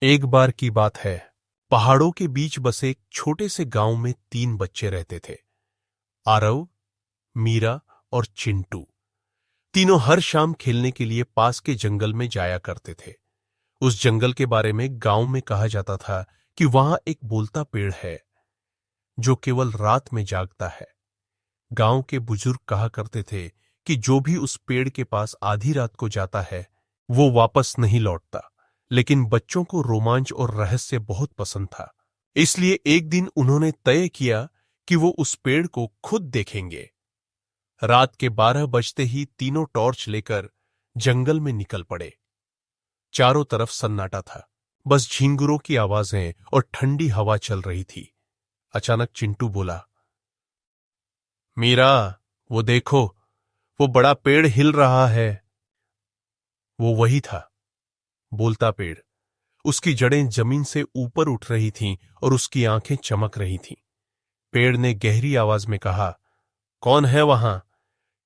एक बार की बात है। पहाड़ों के बीच बसे एक छोटे से गांव में 3 बच्चे रहते थे। आरव, मीरा और चिंटू। तीनों हर शाम खेलने के लिए पास के जंगल में जाया करते थे। उस जंगल के बारे में गांव में कहा जाता था कि वहां एक बोलता पेड़ है जो केवल रात में जागता है। गांव के बुजुर्ग कहा करते थे कि जो भी उस पेड़ के पास आधी रात को जाता है वो वापस नहीं लौटता। लेकिन बच्चों को रोमांच और रहस्य बहुत पसंद था, इसलिए एक दिन उन्होंने तय किया कि वो उस पेड़ को खुद देखेंगे। रात के 12 बजते ही तीनों टॉर्च लेकर जंगल में निकल पड़े। चारों तरफ सन्नाटा था, बस झिंगुरों की आवाजें और ठंडी हवा चल रही थी। अचानक चिंटू बोला, मीरा, वो देखो, वो बड़ा पेड़ हिल रहा है। वो वही था, बोलता पेड़। उसकी जड़ें जमीन से ऊपर उठ रही थीं और उसकी आंखें चमक रही थीं। पेड़ ने गहरी आवाज में कहा, कौन है वहां?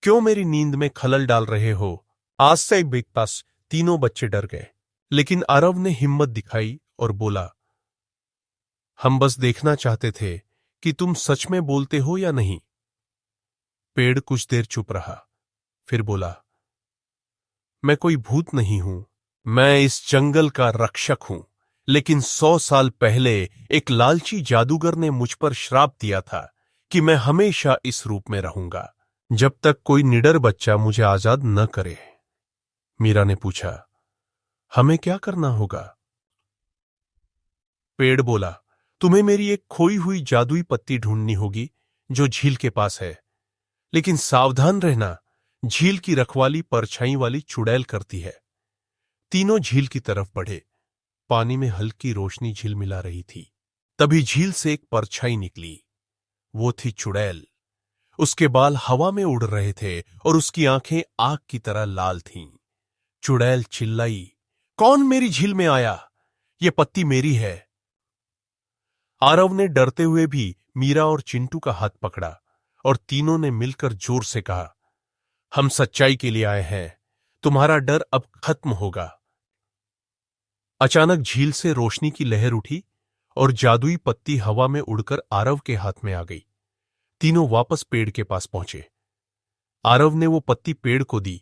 क्यों मेरी नींद में खलल डाल रहे हो? आज से बिग पास। तीनों बच्चे डर गए, लेकिन आरव ने हिम्मत दिखाई और बोला, हम बस देखना चाहते थे कि तुम सच में बोलते हो या नहीं। पेड़ कुछ देर चुप रहा, फिर बोला, मैं कोई भूत नहीं हूं, मैं इस जंगल का रक्षक हूं। लेकिन 100 साल पहले एक लालची जादूगर ने मुझ पर श्राप दिया था कि मैं हमेशा इस रूप में रहूंगा जब तक कोई निडर बच्चा मुझे आजाद न करे। मीरा ने पूछा, हमें क्या करना होगा? पेड़ बोला, तुम्हें मेरी एक खोई हुई जादुई पत्ती ढूंढनी होगी जो झील के पास है। लेकिन सावधान रहना, झील की रखवाली परछाई वाली चुड़ैल करती है। तीनों झील की तरफ बढ़े। पानी में हल्की रोशनी झिलमिला रही थी। तभी झील से एक परछाई निकली। वो थी चुड़ैल। उसके बाल हवा में उड़ रहे थे और उसकी आंखें आग की तरह लाल थीं। चुड़ैल चिल्लाई, कौन मेरी झील में आया? ये पत्ती मेरी है। आरव ने डरते हुए भी मीरा और चिंटू का हाथ पकड़ा और तीनों ने मिलकर जोर से कहा, हम सच्चाई के लिए आए हैं, तुम्हारा डर अब खत्म होगा। अचानक झील से रोशनी की लहर उठी और जादुई पत्ती हवा में उड़कर आरव के हाथ में आ गई। तीनों वापस पेड़ के पास पहुंचे। आरव ने वो पत्ती पेड़ को दी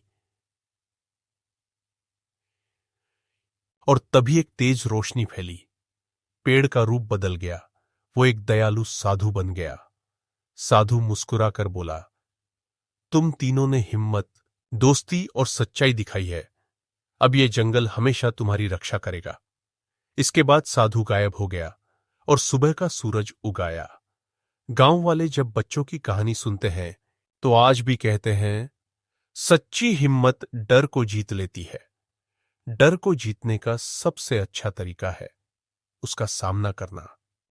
और तभी एक तेज रोशनी फैली। पेड़ का रूप बदल गया। वो एक दयालु साधु बन गया। साधु मुस्कुराकर बोला, तुम तीनों ने हिम्मत, दोस्ती और सच्चाई दिखाई है। अब ये जंगल हमेशा तुम्हारी रक्षा करेगा। इसके बाद साधु गायब हो गया और सुबह का सूरज उगाया। गांव वाले जब बच्चों की कहानी सुनते हैं तो आज भी कहते हैं, सच्ची हिम्मत डर को जीत लेती है। डर को जीतने का सबसे अच्छा तरीका है उसका सामना करना।